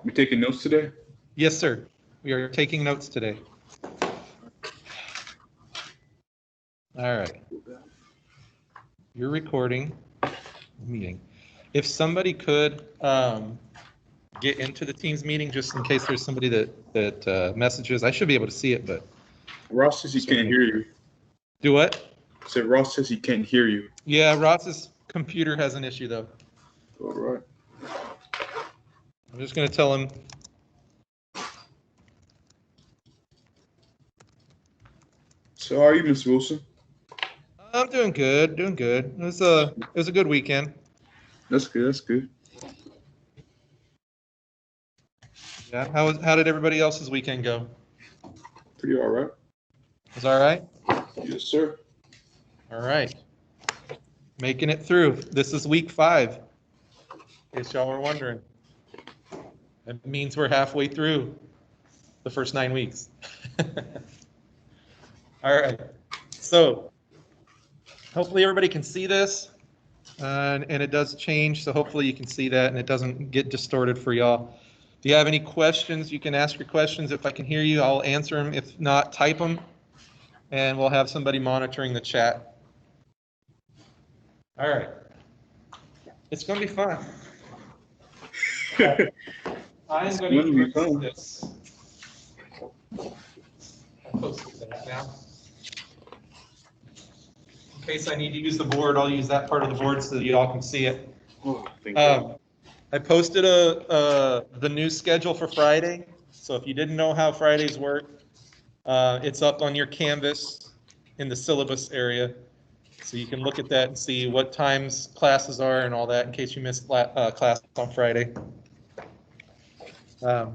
We taking notes today? Yes, sir. We are taking notes today. All right. You're recording the meeting. If somebody could get into the Teams meeting, just in case there's somebody that messages, I should be able to see it, but Ross says he can't hear you. do what? Said Ross says he can't hear you. Yeah, Ross's computer has an issue though. All right. I'm just going to tell him. So how are you, Mr. Wilson? I'm doing good, doing good. It was a good weekend. That's good. That's good. Yeah. How did everybody else's weekend go? Pretty all right. Was all right? Yes, sir. All right. Making it through. This is week 5. In case y'all were wondering. That means we're halfway through the first 9 weeks. All right. So hopefully everybody can see this. And it does change, so hopefully you can see that and it doesn't get distorted for y'all. If you have any questions, you can ask your questions. If I can hear you, I'll answer them. If not, type them, and we'll have somebody monitoring the chat. All right. It's going to be fun. I'm going to use this. I'll post that now. In case I need to use the board, I'll use that part of the board so that you all can see it. Oh, thank you. I posted the new schedule for Friday. So if you didn't know how Fridays work, it's up on your Canvas in the syllabus area. So you can look at that and see what times classes are and all that in case you missed class on Friday. And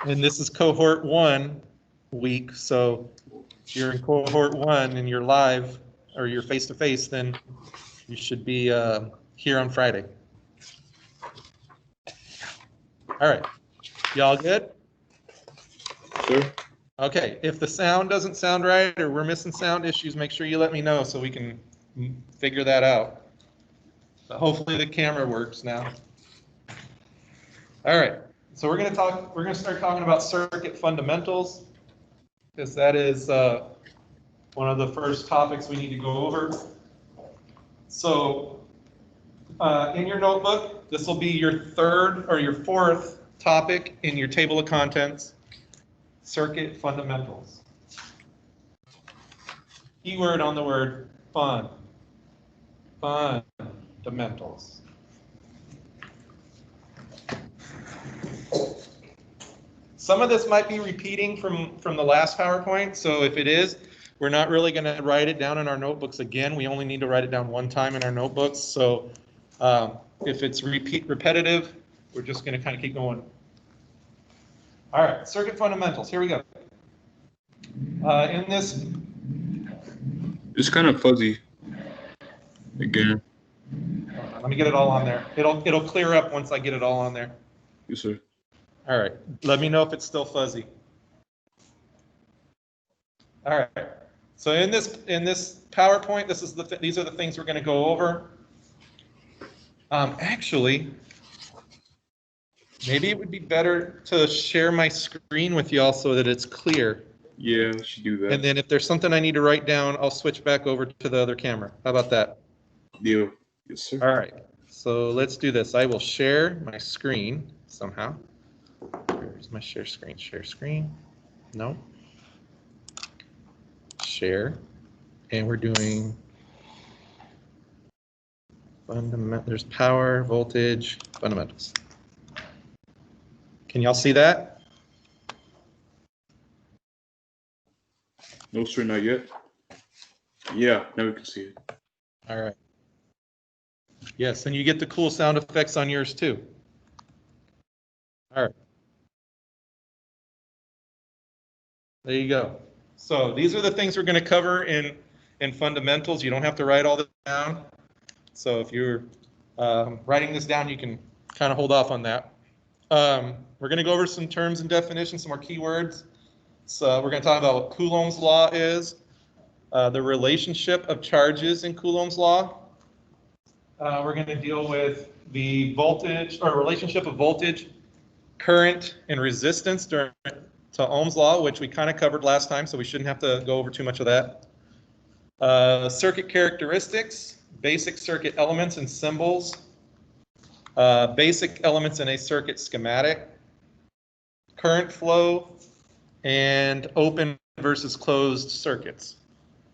this is cohort 1 week. So if you're in cohort 1 and you're live or you're face-to-face, then you should be here on Friday. All right, y'all good? Sure. Okay, if the sound doesn't sound right or we're missing sound issues, make sure you let me know so we can figure that out. But hopefully the camera works now. All right, so we're gonna start talking about circuit fundamentals, because that is one of the first topics we need to go over. So in your notebook, this will be your 3rd or your 4th topic in your table of contents, circuit fundamentals. Keyword on the word fun. Fundamentals. Some of this might be repeating from the last PowerPoint, so if it is, we're not really going to write it down in our notebooks again. We only need to write it down one time in our notebooks. So if it's repetitive, we're just going to kind of keep going. All right, circuit fundamentals. Here we go. In this, It's kind of fuzzy. Again. let me get it all on there. It'll clear up once I get it all on there. Yes, sir. All right. Let me know if it's still fuzzy. All right. So in this PowerPoint, these are the things we're going to go over. Actually, maybe it would be better to share my screen with y'all so that it's clear. Yeah, we should do that. And then if there's something I need to write down, I'll switch back over to the other camera. How about that? Deal. Yes, sir. All right. So let's do this. I will share my screen somehow. Where's my share screen? Share screen. No. Share. And we're doing there's power, voltage, fundamentals. Can y'all see that? No, sir, not yet. Yeah, now we can see it. All right. Yes, and you get the cool sound effects on yours too. All right. There you go. So these are the things we're going to cover in fundamentals. You don't have to write all this down. So if you're writing this down, you can kind of hold off on that. We're going to go over some terms and definitions, some more keywords. So we're going to talk about what Coulomb's law is, the relationship of charges in Coulomb's law. We're going to deal with the voltage or relationship of voltage current and resistance to Ohm's law, which we kind of covered last time, so we shouldn't have to go over too much of that. Circuit characteristics, basic circuit elements and symbols, basic elements in a circuit schematic, current flow, and open versus closed circuits.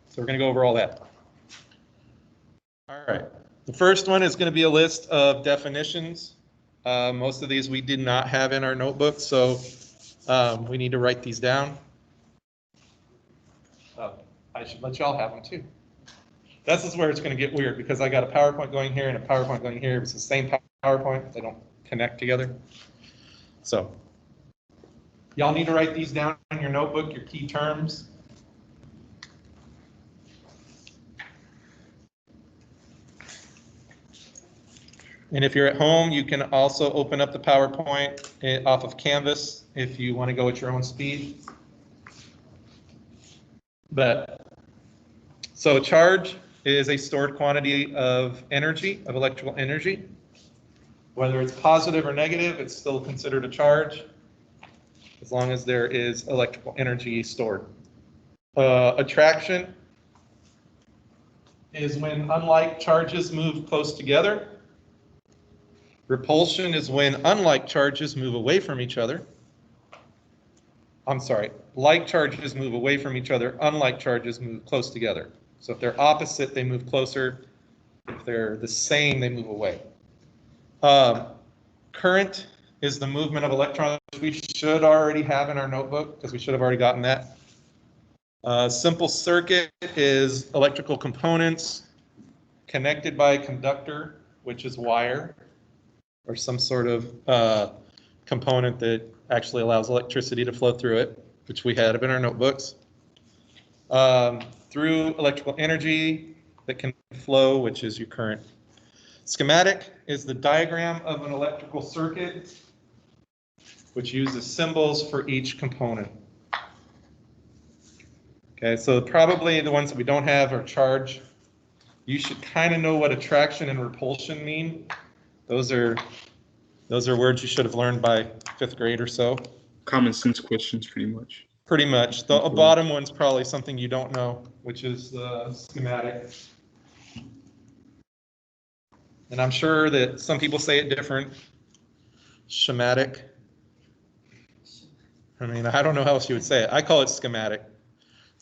So we're going to go over all that. All right. The first one is going to be a list of definitions. Most of these we did not have in our notebook, so we need to write these down. I should let y'all have them too. This is where it's going to get weird because I got a PowerPoint going here and a PowerPoint going here. It's the same PowerPoint. They don't connect together. So y'all need to write these down in your notebook, your key terms. And if you're at home, you can also open up the PowerPoint off of Canvas if you want to go at your own speed. So charge is a stored quantity of energy, of electrical energy. Whether it's positive or negative, it's still considered a charge as long as there is electrical energy stored. Attraction is when unlike charges move close together. Repulsion is when unlike charges move away from each other. I'm sorry, like charges move away from each other, unlike charges move close together. So if they're opposite, they move closer. If they're the same, they move away. Current is the movement of electrons, which we should already have in our notebook because we should have already gotten that. Simple circuit is electrical components connected by a conductor, which is wire, or some sort of component that actually allows electricity to flow through it, which we had in our notebooks. Through electrical energy that can flow, which is your current. Schematic is the diagram of an electrical circuit, which uses symbols for each component. Okay, so probably the ones that we don't have are charge. You should kind of know what attraction and repulsion mean. Those are words you should have learned by 5th grade or so. Common sense questions, pretty much. Pretty much. The bottom one's probably something you don't know, which is the schematic. And I'm sure that some people say it different. Schematic. I mean, I don't know how else you would say it. I call it schematic.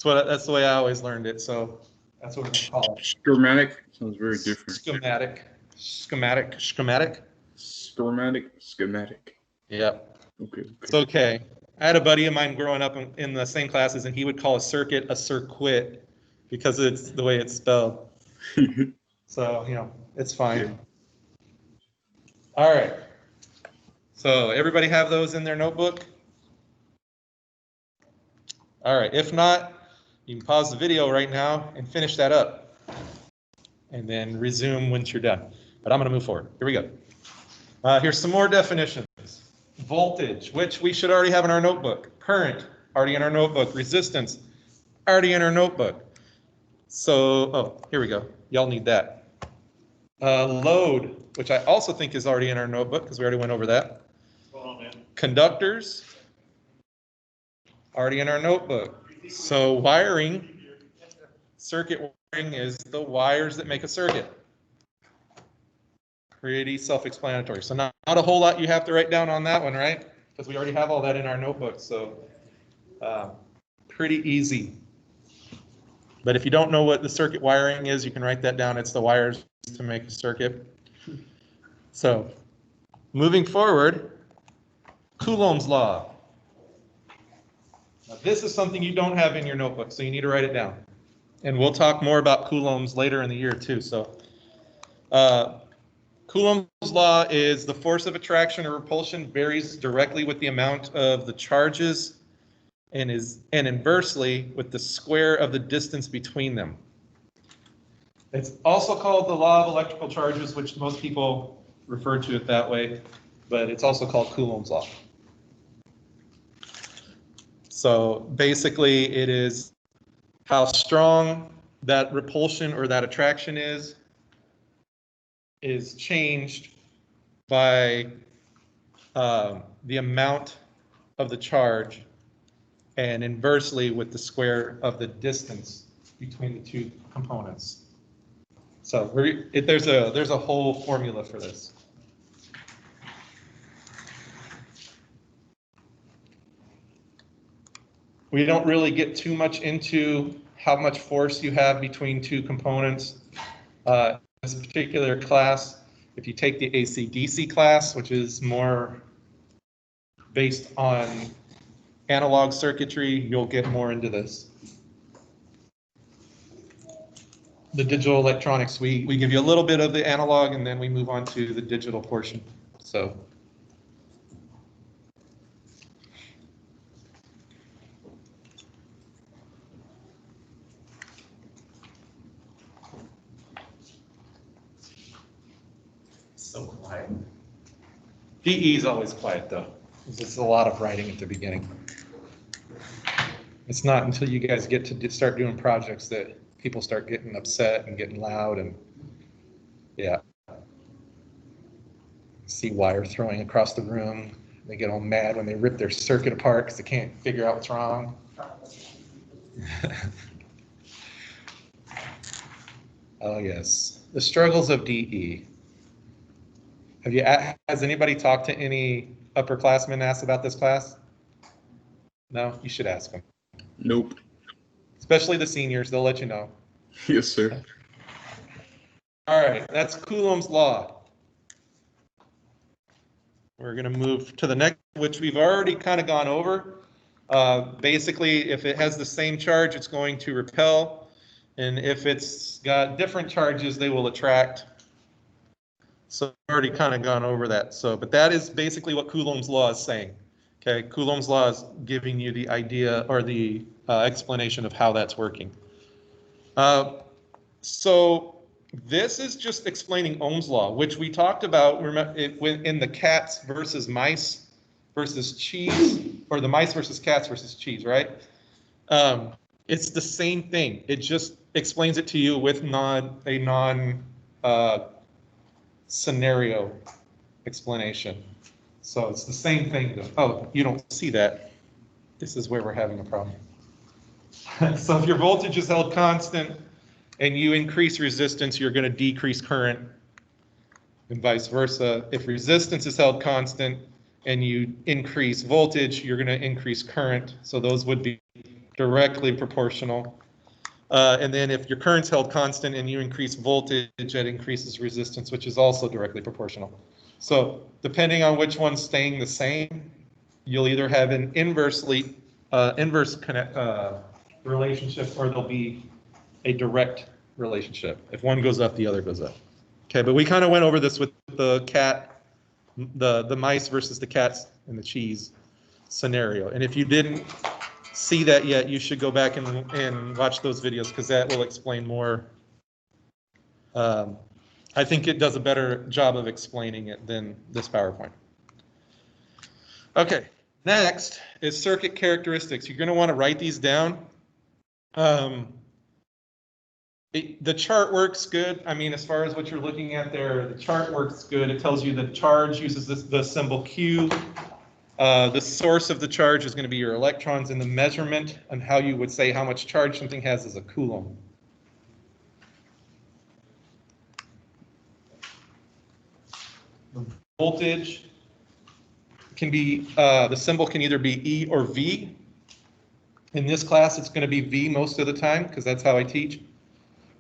That's the way I always learned it, so that's what we're gonna call it. Schematic sounds very different. Schematic. Yep. Okay. It's okay. I had a buddy of mine growing up in the same classes, and he would call a circuit a circuit because it's the way it's spelled. So, it's fine. Yeah. All right. So everybody have those in their notebook? All right. If not, you can pause the video right now and finish that up. And then resume once you're done. But I'm going to move forward. Here we go. Here's some more definitions. Voltage, which we should already have in our notebook. Current, already in our notebook. Resistance, already in our notebook. So, here we go. Y'all need that. Load, which I also think is already in our notebook because we already went over that. Conductors, already in our notebook. So wiring, circuit wiring is the wires that make a circuit. Pretty self-explanatory. So not a whole lot you have to write down on that one, right? Because we already have all that in our notebook. So pretty easy. But if you don't know what the circuit wiring is, you can write that down. It's the wires to make a circuit. So moving forward, Coulomb's law. Now, this is something you don't have in your notebook, so you need to write it down. And we'll talk more about Coulomb's later in the year too. So Coulomb's law is the force of attraction or repulsion varies directly with the amount of the charges and inversely with the square of the distance between them. It's also called the law of electrical charges, which most people refer to it that way, but it's also called Coulomb's law. So basically it is how strong that repulsion or that attraction is changed by the amount of the charge, and inversely with the square of the distance between the two components. So there's a whole formula for this. We don't really get too much into how much force you have between two components. In this particular class, if you take the AC/DC class, which is more based on analog circuitry, you'll get more into this. The digital electronics, we give you a little bit of the analog and then we move on to the digital portion. So. So quiet. DE is always quiet though. There's a lot of writing at the beginning. It's not until you guys get to start doing projects that people start getting upset and getting loud and yeah. See wire throwing across the room. They get all mad when they rip their circuit apart because they can't figure out what's wrong. Oh yes, the struggles of DE. Has anybody talked to any upperclassmen asked about this class? No, you should ask them. Nope. Especially the seniors, they'll let you know. Yes, sir. All right, that's Coulomb's law. We're going to move to the next, which we've already kind of gone over. Basically, if it has the same charge, it's going to repel. And if it's got different charges, they will attract. So I've already kind of gone over that. But that is basically what Coulomb's law is saying. Okay, Coulomb's law is giving you the idea or the explanation of how that's working. So this is just explaining Ohm's law, which we talked about in the cats versus mice versus cheese, or the mice versus cats versus cheese, right? It's the same thing. It just explains it to you with a non scenario explanation. So it's the same thing though. Oh, you don't see that. This is where we're having a problem. So if your voltage is held constant and you increase resistance, you're going to decrease current, and vice versa. If resistance is held constant and you increase voltage, you're going to increase current. So those would be directly proportional. And then if your current's held constant and you increase voltage, it increases resistance, which is also directly proportional. So depending on which one's staying the same, you'll either have an inverse relationship, or there'll be a direct relationship. If one goes up, the other goes up. Okay, but we kind of went over this with the cat, the mice versus the cats and the cheese scenario. And if you didn't see that yet, you should go back and watch those videos, because that will explain more. I think it does a better job of explaining it than this PowerPoint. Okay, next is circuit characteristics. You're going to want to write these down. The chart works good. I mean, as far as what you're looking at there, the chart works good. It tells you the charge uses the symbol Q. The source of the charge is going to be your electrons, and the measurement on how you would say how much charge something has is a Coulomb. The voltage can be, the symbol can either be E or V. In this class, it's going to be V most of the time, because that's how I teach.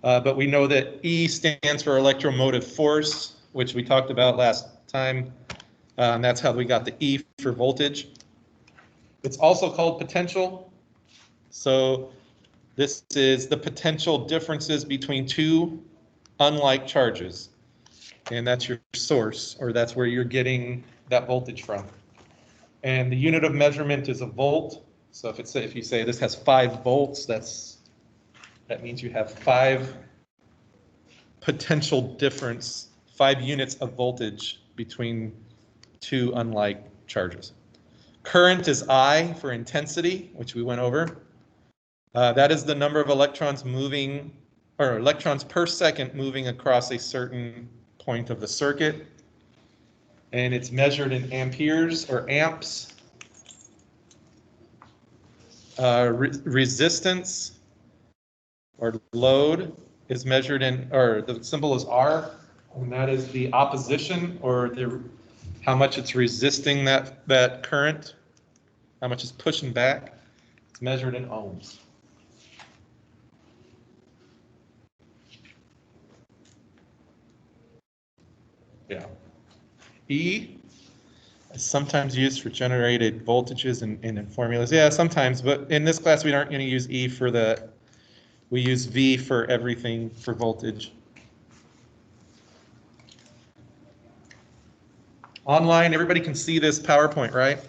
But we know that E stands for electromotive force, which we talked about last time. And that's how we got the E for voltage. It's also called potential. So this is the potential differences between two unlike charges. And that's your source, or that's where you're getting that voltage from. And the unit of measurement is a volt. So if you say this has 5 volts, that means you have 5 potential difference, 5 units of voltage between two unlike charges. Current is I for intensity, which we went over. That is the number of electrons moving, or electrons per second moving across a certain point of the circuit. and it's measured in amperes or amps. Resistance or load is measured in, or the symbol is R, and that is the opposition or how much it's resisting that current, how much it's pushing back. It's measured in ohms. Yeah. E is sometimes used for generated voltages and in formulas. Yeah, sometimes, but in this class we aren't going to use E for the, we use V for everything for voltage. Online, everybody can see this PowerPoint, right?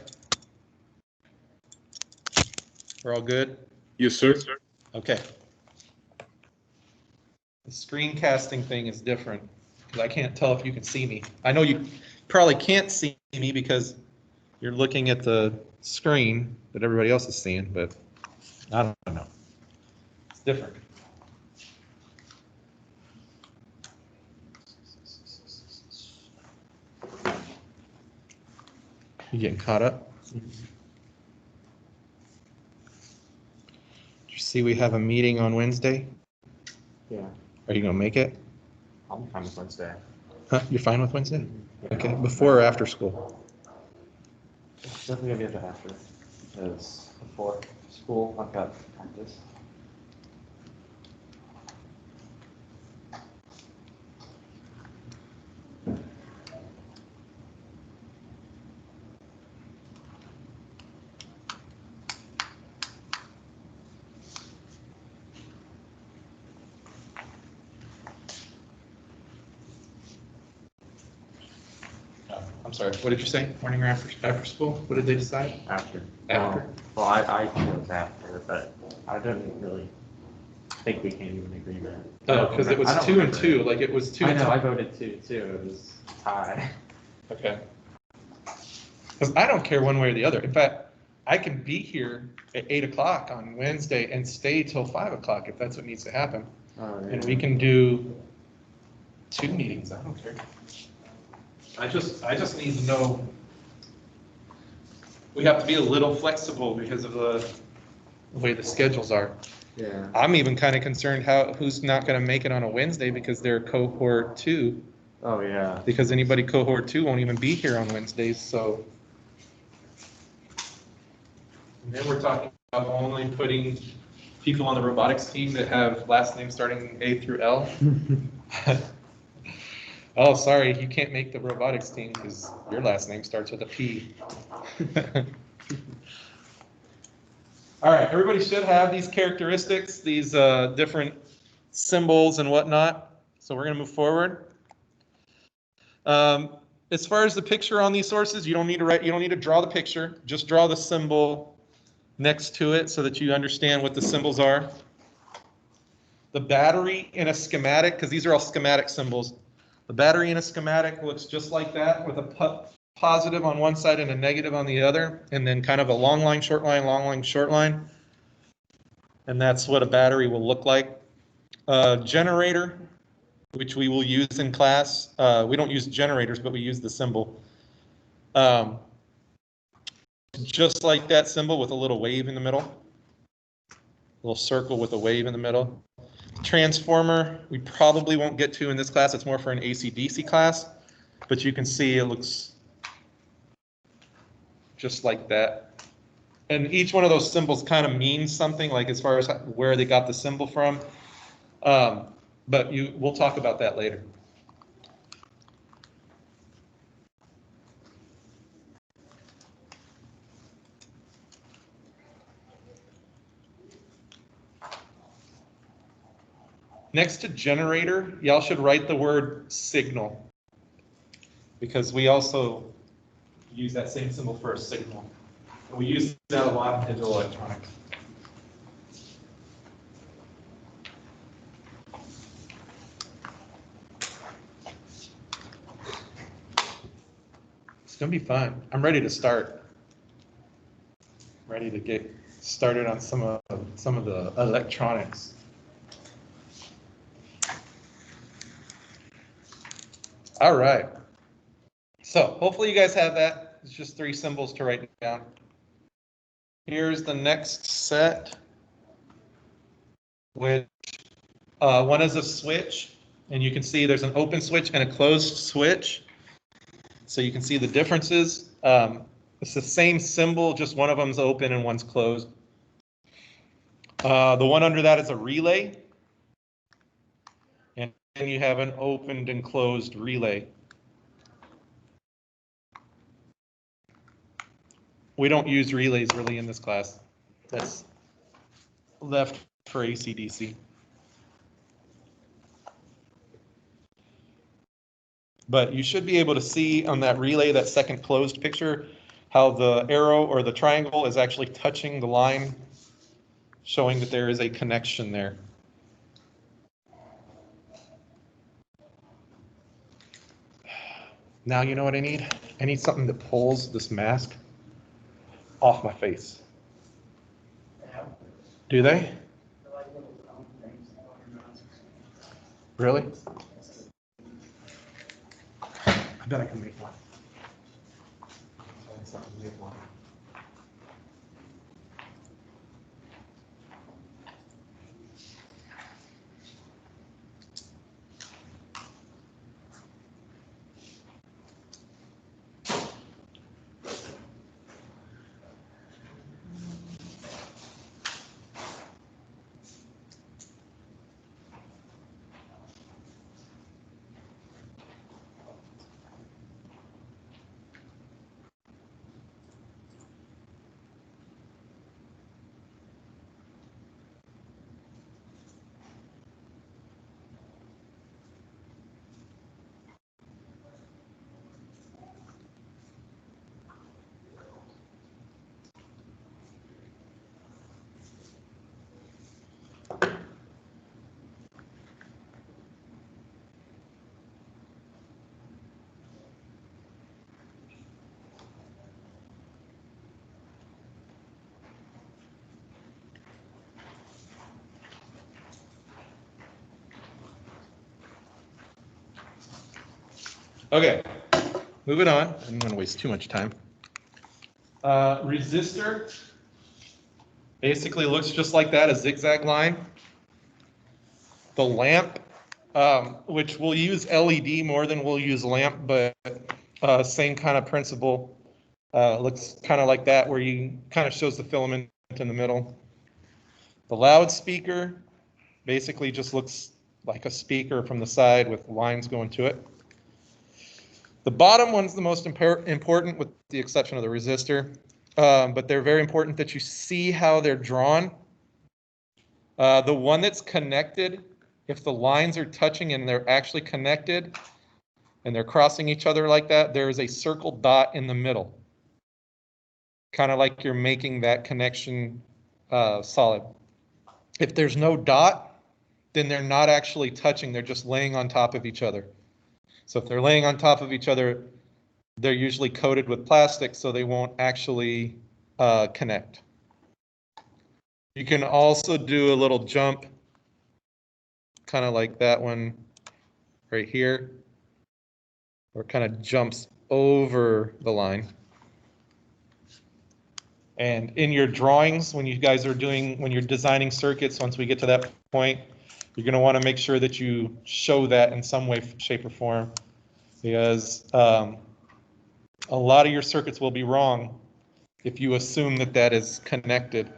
We're all good? Yes, sir. Okay. The screencasting thing is different because I can't tell if you can see me. I know you probably can't see me because you're looking at the screen that everybody else is seeing, but I don't know. It's different. You getting caught up? Did you see we have a meeting on Wednesday? Yeah, Are you gonna make it? I'll be fine with Wednesday. Huh? You're fine with Wednesday? Okay, before or after school? It's definitely gonna be a bit after, because before school, I've got practice. I'm sorry, what did you say? Morning or after school? What did they decide? After. After? Well, I feel it's after, but I didn't really think we came to an agreement. Oh, because it was I don't 2 and remember 2, it. like it was 2 I and know, 2. I voted 2 too, it was tie. Okay. Because I don't care one way or the other. In fact, I can be here at 8 o'clock on Wednesday and stay till 5 o'clock if that's what needs to happen. And we can do 2 meetings, I don't care. I just need to know, we have to be a little flexible because of the way the schedules are. Yeah. I'm even kind of concerned who's not going to make it on a Wednesday because they're cohort 2. Oh, yeah. Because anybody cohort 2 won't even be here on Wednesdays, so. And then we're talking about only putting people on the robotics team that have last names starting A through L. Oh, sorry, you can't make the robotics team because your last name starts with a P. All right, everybody should have these characteristics, these different symbols and whatnot. So we're going to move forward. As far as the picture on these sources, you don't need to draw the picture. Just draw the symbol next to it so that you understand what the symbols are. The battery in a schematic, because these are all schematic symbols. The battery in a schematic looks just like that with a positive on one side and a negative on the other, and then kind of a long line, short line, long line, short line. And that's what a battery will look like. Generator, which we will use in class. We don't use generators, but we use the symbol. Just like that symbol with a little wave in the middle. A little circle with a wave in the middle. Transformer, we probably won't get to in this class. It's more for an AC/DC class, but you can see it looks just like that. And each one of those symbols kind of means something, like as far as where they got the symbol from. But we'll talk about that later. Next to generator, y'all should write the word signal, because we also use that same symbol for a signal. And we use that a lot in digital electronics. It's gonna be fun. I'm ready to start. Ready to get started on some of the electronics. All right. So hopefully you guys have that. It's just 3 symbols to write down. Here's the next set, which one is a switch, and you can see there's an open switch and a closed switch. So you can see the differences. It's the same symbol, just one of them's open and one's closed. The one under that is a relay. And then you have an opened and closed relay. We don't use relays really in this class. That's left for AC/DC. But you should be able to see on that relay, that second closed picture, how the arrow or the triangle is actually touching the line, showing that there is a connection there. Now you know what I need? I need something that pulls this mask off my face. Do they? Really? I bet I can make one. Okay, moving on. I don't want to waste too much time. Resistor basically looks just like that, a zigzag line. The lamp, which we'll use LED more than we'll use lamp, but same kind of principle. Looks kind of like that, where you kind of shows the filament in the middle. The loudspeaker basically just looks like a speaker from the side with lines going to it. The bottom one's the most important, with the exception of the resistor, but they're very important that you see how they're drawn. The one that's connected, if the lines are touching and they're actually connected and they're crossing each other like that, there is a circle dot in the middle, kind of like you're making that connection solid. If there's no dot, then they're not actually touching, they're just laying on top of each other. So if they're laying on top of each other, they're usually coated with plastic, so they won't actually connect. You can also do a little jump, kind of like that one right here, where it kind of jumps over the line. And in your drawings, when you guys are when you're designing circuits, once we get to that point, you're going to want to make sure that you show that in some way, shape, or form, because a lot of your circuits will be wrong if you assume that that is connected.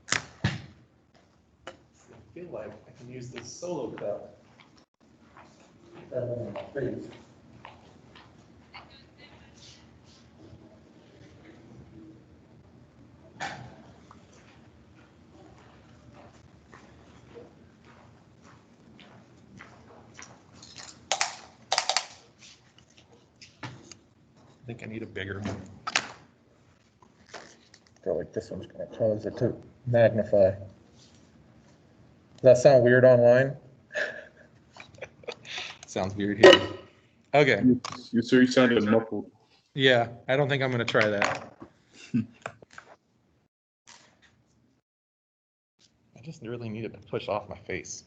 I feel like I can use this solo cup. I think I need a bigger one. I feel like this one's going to cause it to magnify. Does that sound weird online? Sounds weird here. Okay. You sounded muffled. Yeah, I don't think I'm going to try that. just really needed to push off my face.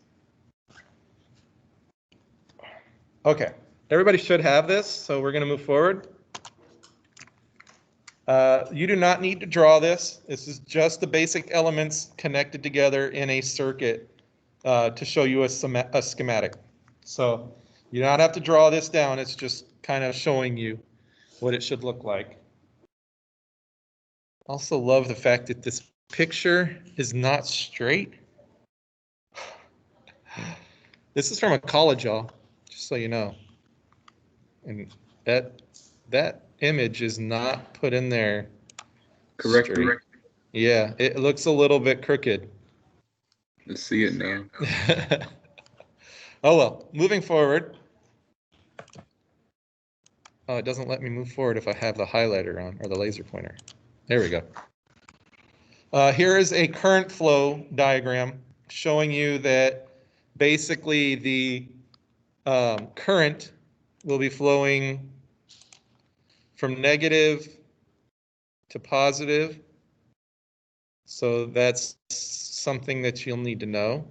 Okay, everybody should have this, so we're going to move forward. You do not need to draw this. This is just the basic elements connected together in a circuit to show you a schematic. So you do not have to draw this down. It's just kind of showing you what it should look like. Also love the fact that this picture is not straight. This is from a college, y'all, just so you know. And that image is not put in there Correct. straight. Yeah, it looks a little bit crooked. Let's see it now. Oh well, moving forward. Oh, it doesn't let me move forward if I have the highlighter on or the laser pointer. There we go. Here is a current flow diagram showing you that basically the current will be flowing from negative to positive. So that's something that you'll need to know.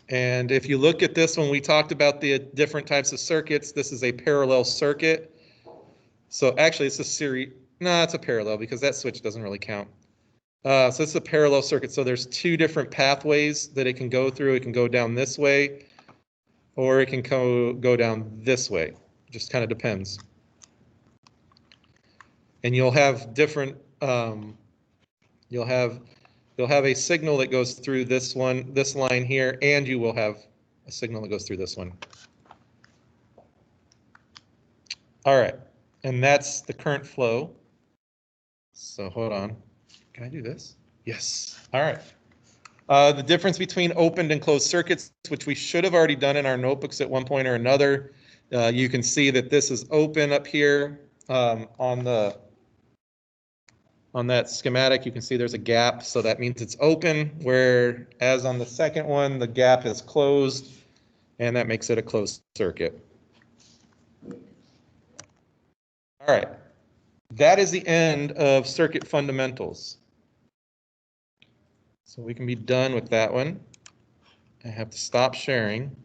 And if you look at this, when we talked about the different types of circuits, this is a parallel circuit. So actually it's a series, no, it's a parallel because that switch doesn't really count. So it's a parallel circuit. So there's two different pathways that it can go through. It can go down this way, or it can go down this way. Just kind of depends. And you'll have different, you'll have a signal that goes through this line here, and you will have a signal that goes through this one. All right, and that's the current flow. So hold on, can I do this? Yes, all right. The difference between opened and closed circuits, which we should have already done in our notebooks at one point or another. You can see that this is open up here on that schematic. You can see there's a gap, so that means it's open, whereas on the second one, the gap is closed, and that makes it a closed circuit. All right, that is the end of circuit fundamentals. So we can be done with that one. I have to stop sharing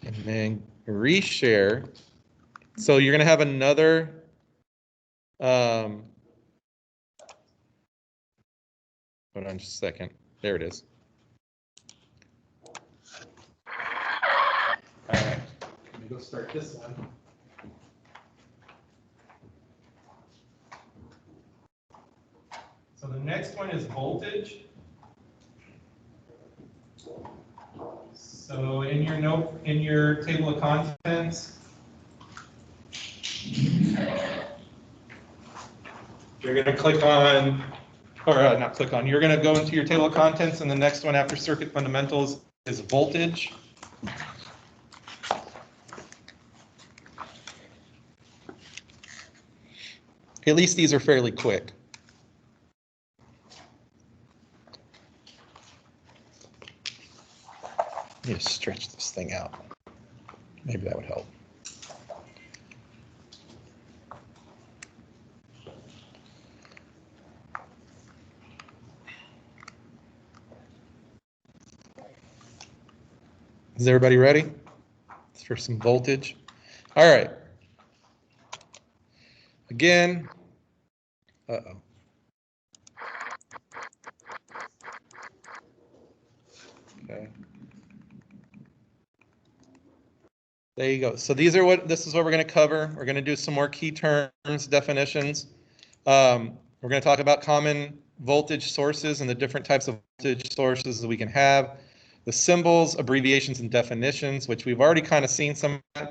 and then reshare. So you're going to have another hold on just a second. There it is. All right, let me go start this one. So the next one is voltage. So in your table of contents, you're going to click on, or not click on, you're going to go into your table of contents, and the next one after circuit fundamentals is voltage. At least these are fairly quick. Let me just stretch this thing out. Maybe that would help. Is everybody ready for some voltage? All right. Again, uh-oh. Okay. There you go. So this is what we're going to cover. We're going to do some more key terms, definitions. We're going to talk about common voltage sources and the different types of voltage sources that we can have. The symbols, abbreviations, and definitions, which we've already kind of seen some of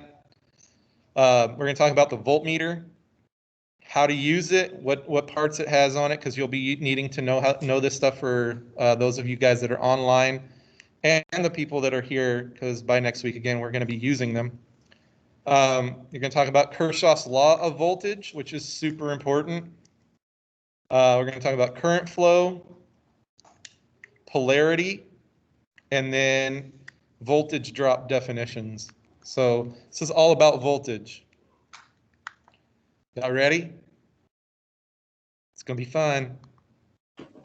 that. We're going to talk about the voltmeter, how to use it, what parts it has on it, because you'll be needing to know this stuff for those of you guys that are online and the people that are here, because by next week, again, we're going to be using them. You're going to talk about Kirchhoff's law of voltage, which is super important. We're going to talk about current flow, polarity, and then voltage drop definitions. So this is all about voltage. Y'all ready? It's going to be fun.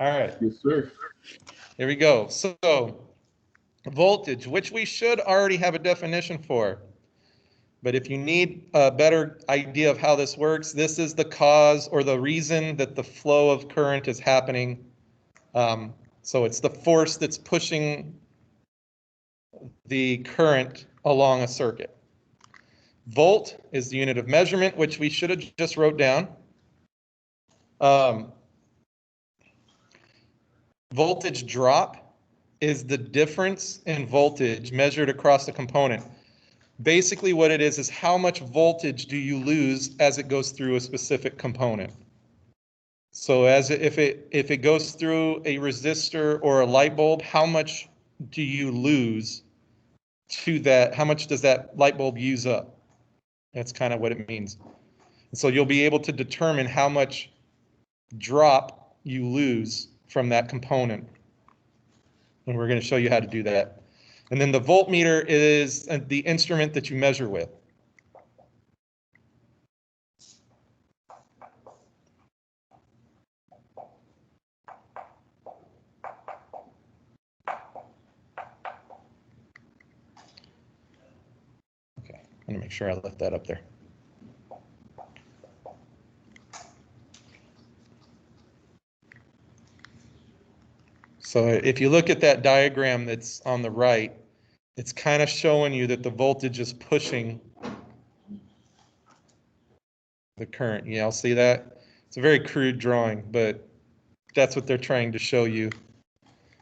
All right, Yes, sir. here we go. So voltage, which we should already have a definition for. But if you need a better idea of how this works, this is the cause or the reason that the flow of current is happening. So it's the force that's pushing the current along a circuit. Volt is the unit of measurement, which we should have just wrote down. Voltage drop is the difference in voltage measured across the component. Basically what it is how much voltage do you lose as it goes through a specific component. So if it goes through a resistor or a light bulb, how much do you lose to that? How much does that light bulb use up? That's kind of what it means. And so you'll be able to determine how much drop you lose from that component. And we're going to show you how to do that. And then the voltmeter is the instrument that you measure with. Okay, I'm going to make sure I left that up there. So if you look at that diagram that's on the right, it's kind of showing you that the voltage is pushing the current. You all see that? It's a very crude drawing, but that's what they're trying to show you,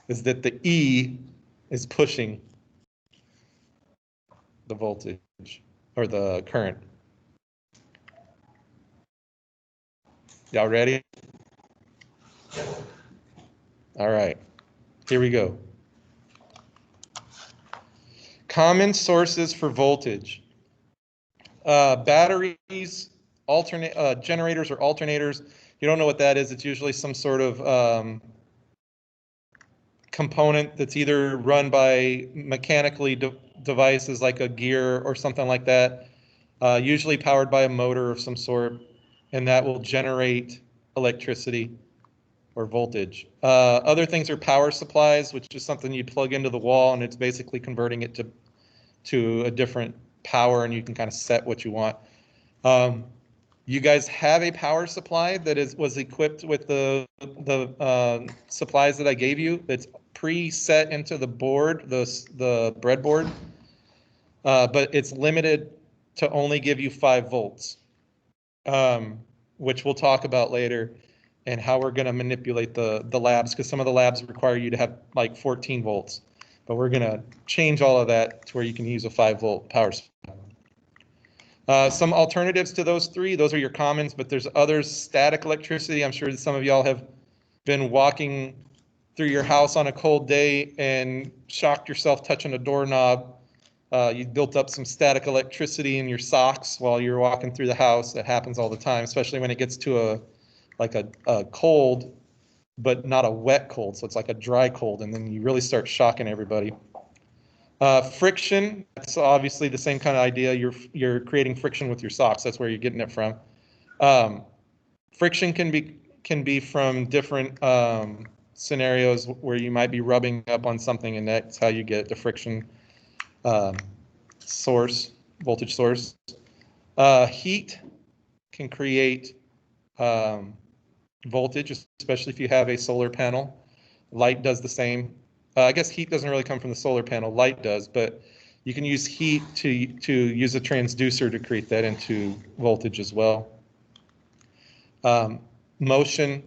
is that the E is pushing the voltage or the current. Y'all ready? All right, here we go. Common sources for voltage. Batteries, generators or alternators. You don't know what that is. It's usually some sort of component that's either run by mechanically devices like a gear or something like that, usually powered by a motor of some sort, and that will generate electricity or voltage. Other things are power supplies, which is something you plug into the wall and it's basically converting it to a different power, and you can kind of set what you want. You guys have a power supply that was equipped with the supplies that I gave you. That's preset into the board, the breadboard, but it's limited to only give you 5 volts, which we'll talk about later, and how we're going to manipulate the labs, because some of the labs require you to have like 14 volts. But we're going to change all of that to where you can use a 5-volt power supply. Some alternatives to those 3, those are your commons, but there's others. Static electricity. I'm sure that some of y'all have been walking through your house on a cold day and shocked yourself touching a doorknob. You built up some static electricity in your socks while you're walking through the house. That happens all the time, especially when it gets to a cold, but not a wet cold. So it's like a dry cold, and then you really start shocking everybody. Friction, that's obviously the same kind of idea. You're creating friction with your socks. That's where you're getting it from. Friction can be from different scenarios where you might be rubbing up on something, and that's how you get the friction source, voltage source. Heat can create voltage, especially if you have a solar panel. Light does the same. I guess heat doesn't really come from the solar panel, light does, but you can use heat to use a transducer to create that into voltage as well. Motion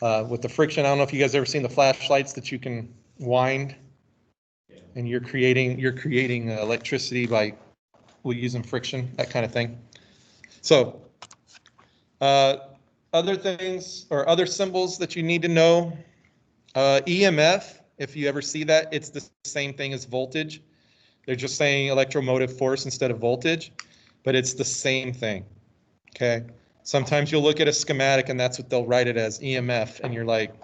with the friction. I don't know if you guys ever seen the flashlights that you can wind, and you're creating electricity by using friction, that kind of thing. So other things or other symbols that you need to know. EMF, if you ever see that, it's the same thing as voltage. They're just saying electromotive force instead of voltage, but it's the same thing, okay? Sometimes you'll look at a schematic and that's what they'll write it as, EMF, and you're like,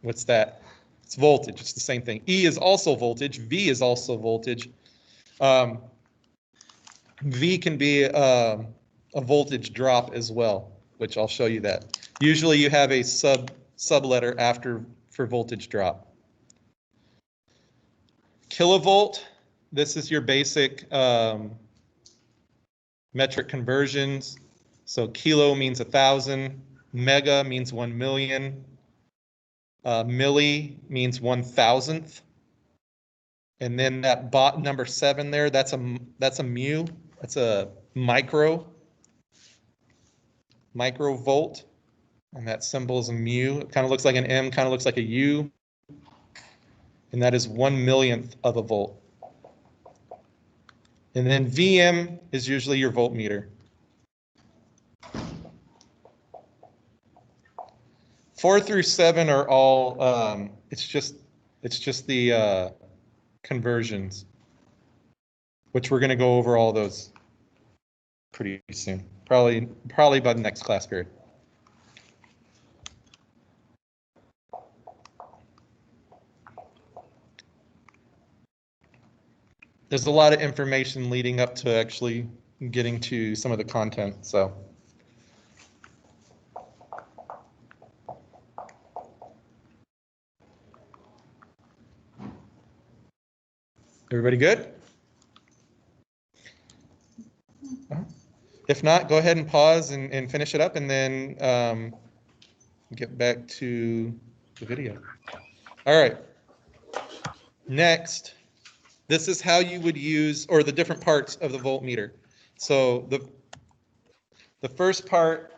what's that? It's voltage, it's the same thing. E is also voltage, V is also voltage. V can be a voltage drop as well, which I'll show you that. Usually you have a subletter after for voltage drop. Kilovolt, this is your basic metric conversions. So kilo means 1,000, mega means 1,000,000, milli means 1,000th. And then that bot number 7 there, that's a mu, that's a microvolt. And that symbol is a mu. It kind of looks like an M, kind of looks like a U. And that is 1,000,000th of a volt. And then VM is usually your voltmeter. 4 through 7 are all, it's just the conversions, which we're going to go over all those pretty soon, probably by the next class period. There's a lot of information leading up to actually getting to some of the content, so. Everybody good? If not, go ahead and pause and finish it up, and then get back to the video. All right. Next, this is how you would use, or the different parts of the voltmeter. So the first part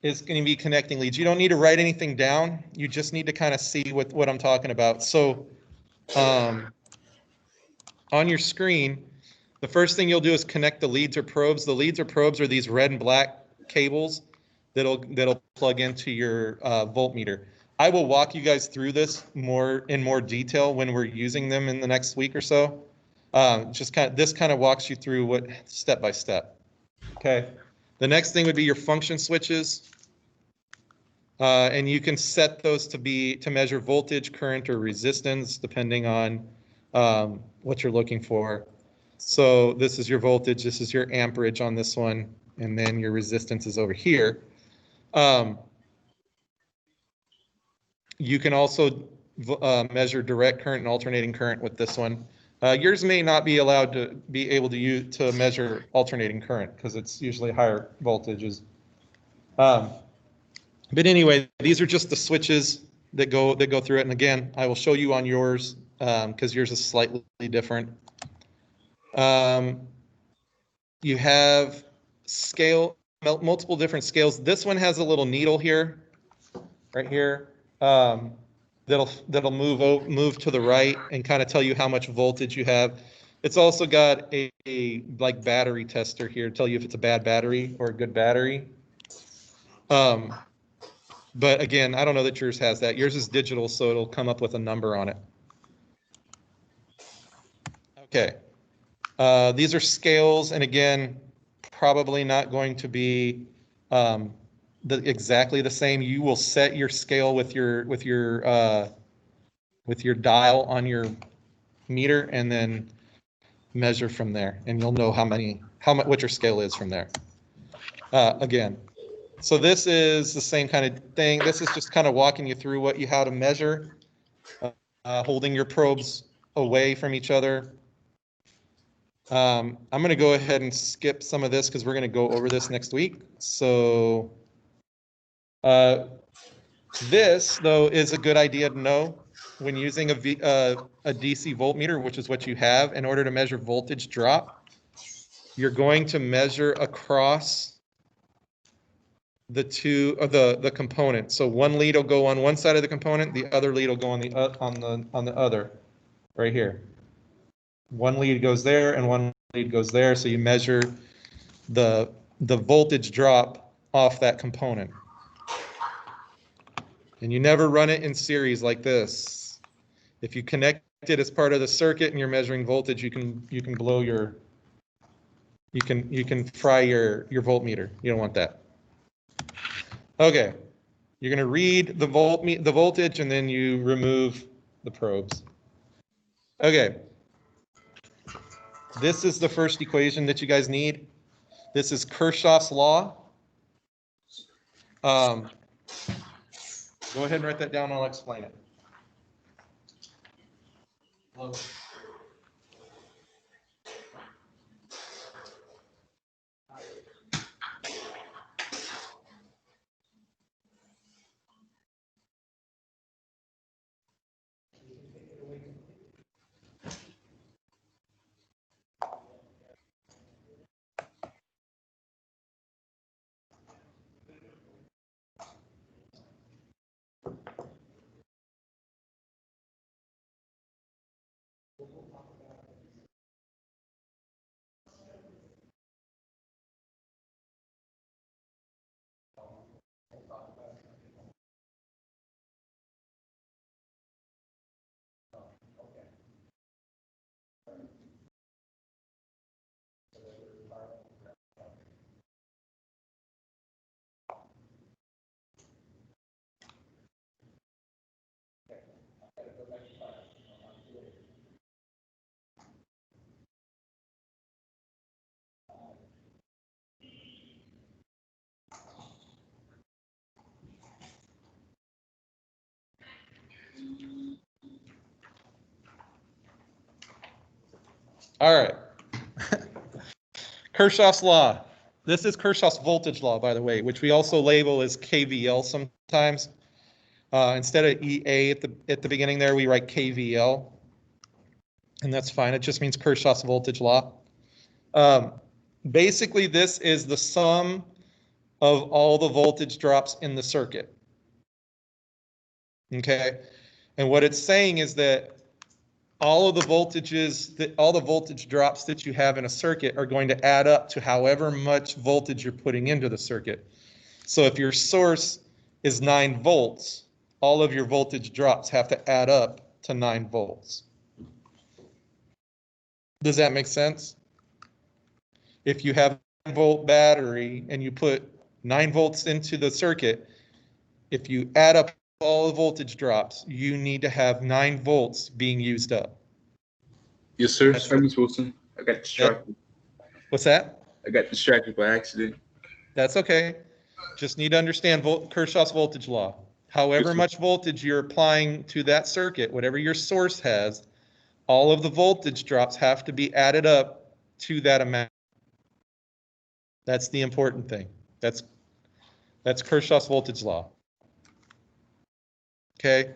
is going to be connecting leads. You don't need to write anything down. You just need to kind of see what I'm talking about. So on your screen, the first thing you'll do is connect the leads or probes. The leads or probes are these red and black cables that'll plug into your voltmeter. I will walk you guys through this in more detail when we're using them in the next week or so. This kind of walks you through what step by step. Okay. The next thing would be your function switches, and you can set those to measure voltage, current, or resistance depending on what you're looking for. So this is your voltage, this is your amperage on this one, and then your resistance is over here. You can also measure direct current and alternating current with this one. Yours may not be allowed to be able to measure alternating current because it's usually higher voltages. But anyway, these are just the switches that go through it. And again, I will show you on yours because yours is slightly different. You have multiple different scales. This one has a little needle here, right here, that'll move to the right and kind of tell you how much voltage you have. It's also got a like battery tester here to tell you if it's a bad battery or a good battery. But again, I don't know that yours has that. Yours is digital, so it'll come up with a number on it. Okay. These are scales, and again, probably not going to be exactly the same. You will set your scale with your dial on your meter, and then measure from there, and you'll know what your scale is from there. Again, so this is the same kind of thing. This is just kind of walking you through how to measure, holding your probes away from each other. I'm going to go ahead and skip some of this because we're going to go over this next week. So this, though, is a good idea to know when using a DC voltmeter, which is what you have. In order to measure voltage drop, you're going to measure across the two of the components. So one lead will go on one side of the component, the other lead will go on the other, right here. One lead goes there and one lead goes there, so you measure the voltage drop off that component. And you never run it in series like this. If you connect it as part of the circuit and you're measuring voltage, you can blow you can fry your voltmeter. You don't want that. Okay, you're going to read the voltage and then you remove the probes. Okay. This is the first equation that you guys need. This is Kirchhoff's law. Go ahead and write that down, I'll explain it. All right. Kirchhoff's law. This is Kirchhoff's voltage law, by the way, which we also label as KVL sometimes. Instead of EA at the beginning there, we write KVL. And that's fine. It just means Kirchhoff's voltage law. Basically, this is the sum of all the voltage drops in the circuit. Okay? And what it's saying is that all of the voltages, all the voltage drops that you have in a circuit are going to add up to however much voltage you're putting into the circuit. So if your source is 9 volts, all of your voltage drops have to add up to 9 volts. Does that make sense? If you have a 9-volt battery and you put 9 volts into the circuit, if you add up all the voltage drops, you need to have 9 volts being used up. Yes, sir. Sorry, Ms. Wilson. I got distracted. What's that? I got distracted by accident. That's okay. Just need to understand Kirchhoff's voltage law. However much voltage you're applying to that circuit, whatever your source has, all of the voltage drops have to be added up to that amount. That's the important thing. That's Kirchhoff's voltage law. Okay.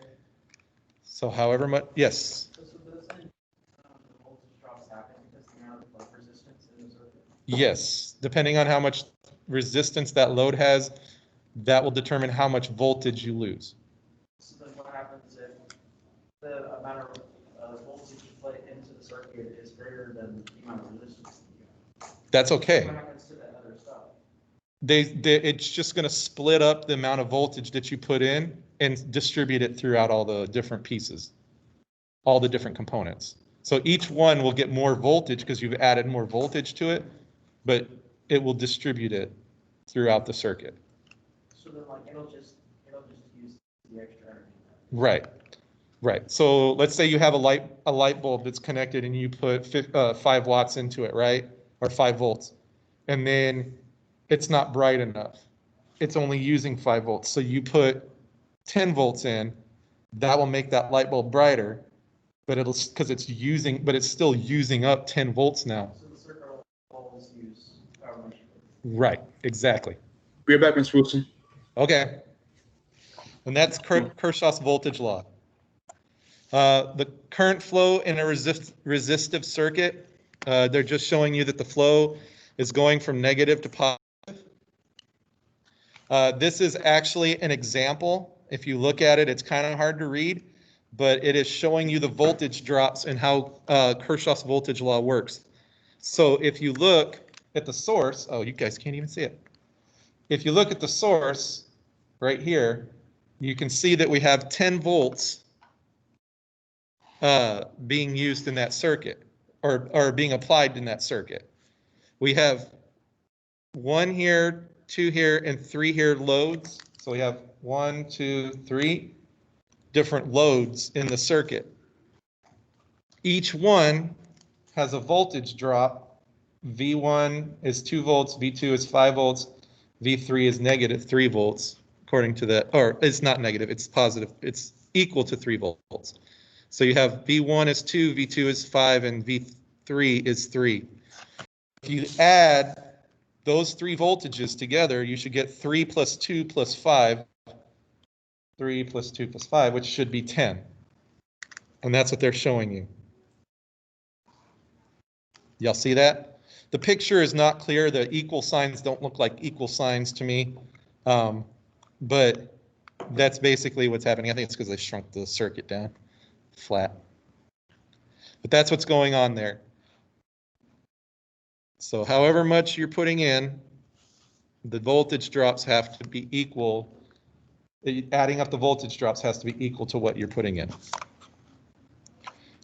So however much, yes. So doesn't the voltage drops happen because the amount of resistance in the circuit? Yes. Depending on how much resistance that load has, that will determine how much voltage you lose. So then what happens if the amount of voltage you put into the circuit is greater than the amount of resistance? That's okay. What happens to that other stuff? It's just going to split up the amount of voltage that you put in and distribute it throughout all the different pieces, all the different components. So each one will get more voltage because you've added more voltage to it, but it will distribute it throughout the circuit. So then, like, it'll just use the extra energy. Right, right. So let's say you have a light bulb that's connected and you put 5 watts into it, right? Or 5 volts. And then it's not bright enough. It's only using 5 volts. So you put 10 volts in, that will make that light bulb brighter, but it's still using up 10 volts now. So the circuit will always use power much. Right, exactly. Be right back, Ms. Wilson. Okay. And that's Kirchhoff's voltage law. The current flow in a resistive circuit, they're just showing you that the flow is going from negative to positive. This is actually an example. If you look at it, it's kind of hard to read, but it is showing you the voltage drops and how Kirchhoff's voltage law works. So if you look at the source, oh, you guys can't even see it. If you look at the source right here, you can see that we have 10 volts being used in that circuit, or being applied in that circuit. We have 1 here, 2 here, and 3 here loads. So we have 1, 2, 3 different loads in the circuit. Each one has a voltage drop. V1 is 2 volts, V2 is 5 volts, V3 is negative 3 volts. according to that, or it's not negative, it's positive. It's equal to 3 volts. So you have V1 is 2, V2 is 5, and V3 is 3. If you add those 3 voltages together, you should get 3 plus 2 plus 5. 3 plus 2 plus 5, which should be 10. And that's what they're showing you. Y'all see that? The picture is not clear. The equal signs don't look like equal signs to me. But that's basically what's happening. I think it's because they shrunk the circuit down flat. But that's what's going on there. So however much you're putting in, the voltage drops have to be equal. Adding up the voltage drops has to be equal to what you're putting in.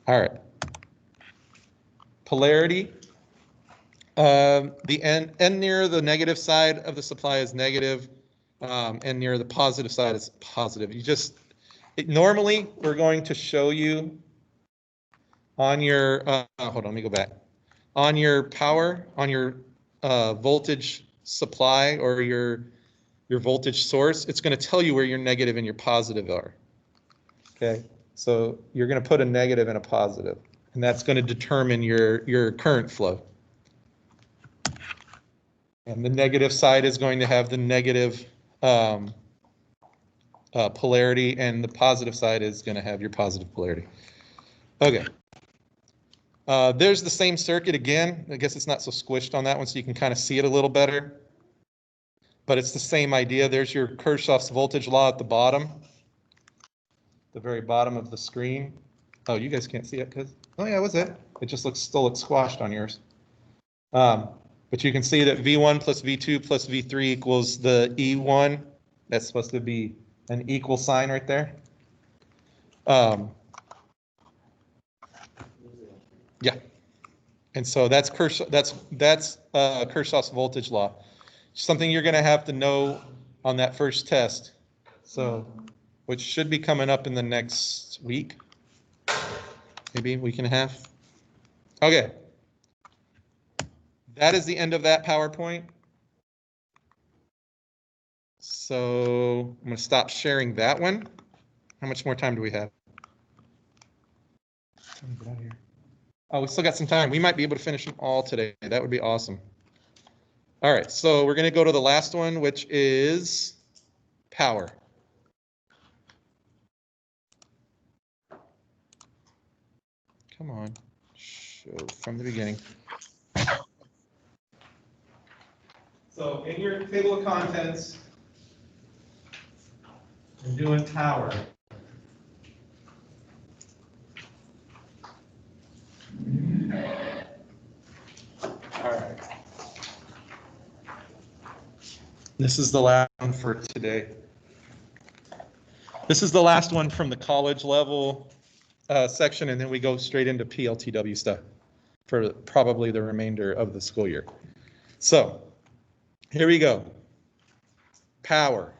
All right. Polarity. The end near the negative side of the supply is negative, and near the positive side is positive. You just, normally we're going to show you on your, hold on, let me go back. On your power, on your voltage supply or your voltage source, it's going to tell you where your negative and your positive are. Okay, so you're going to put a negative and a positive, and that's going to determine your current flow. And the negative side is going to have the negative polarity, and the positive side is going to have your positive polarity. Okay. There's the same circuit again. I guess it's not so squished on that one, so you can kind of see it a little better. But it's the same idea. There's your Kirchhoff's voltage law at the bottom, the very bottom of the screen. Oh, you guys can't see it because, oh yeah, what's that? It just still looks squashed on yours. But you can see that V1 plus V2 plus V3 equals the E1. That's supposed to be an equal sign right there. Yeah. And so that's Kirchhoff's voltage law. Something you're going to have to know on that first test. So, which should be coming up in the next week, maybe week and a half. Okay. That is the end of that PowerPoint. So I'm going to stop sharing that one. How much more time do we have? Get out of here. Oh, we still got some time. We might be able to finish them all today. That would be awesome. All right, so we're going to go to the last one, which is power. Come on, show from the beginning. So in your table of contents, we're doing power. All right. This is the last one for today. This is the last one from the college level section, and then we go straight into PLTW stuff for probably the remainder of the school year. So here we go. Power.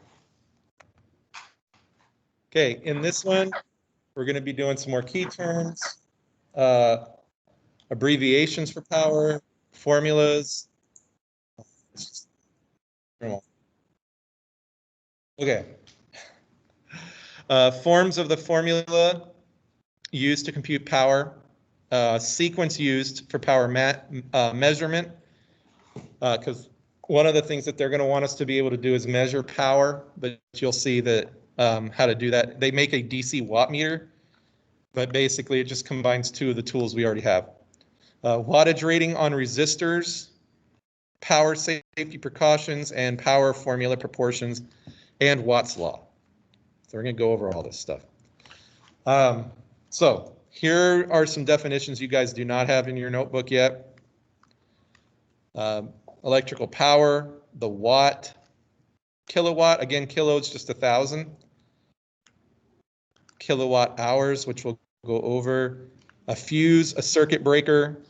Okay, in this one, we're going to be doing some more key terms, abbreviations for power, formulas. Okay. Forms of the formula used to compute power, sequence used for power measurement, because one of the things that they're going to want us to be able to do is measure power, but you'll see that how to do that. They make a DC wattmeter, but basically it just combines 2 of the tools we already have. Wattage rating on resistors, power safety precautions, and power formula proportions, and Watt's law. So we're going to go over all this stuff. So here are some definitions you guys do not have in your notebook yet. Electrical power, the watt, kilowatt, again, kilo is just 1,000. Kilowatt hours, which we'll go over. A fuse, a circuit breaker,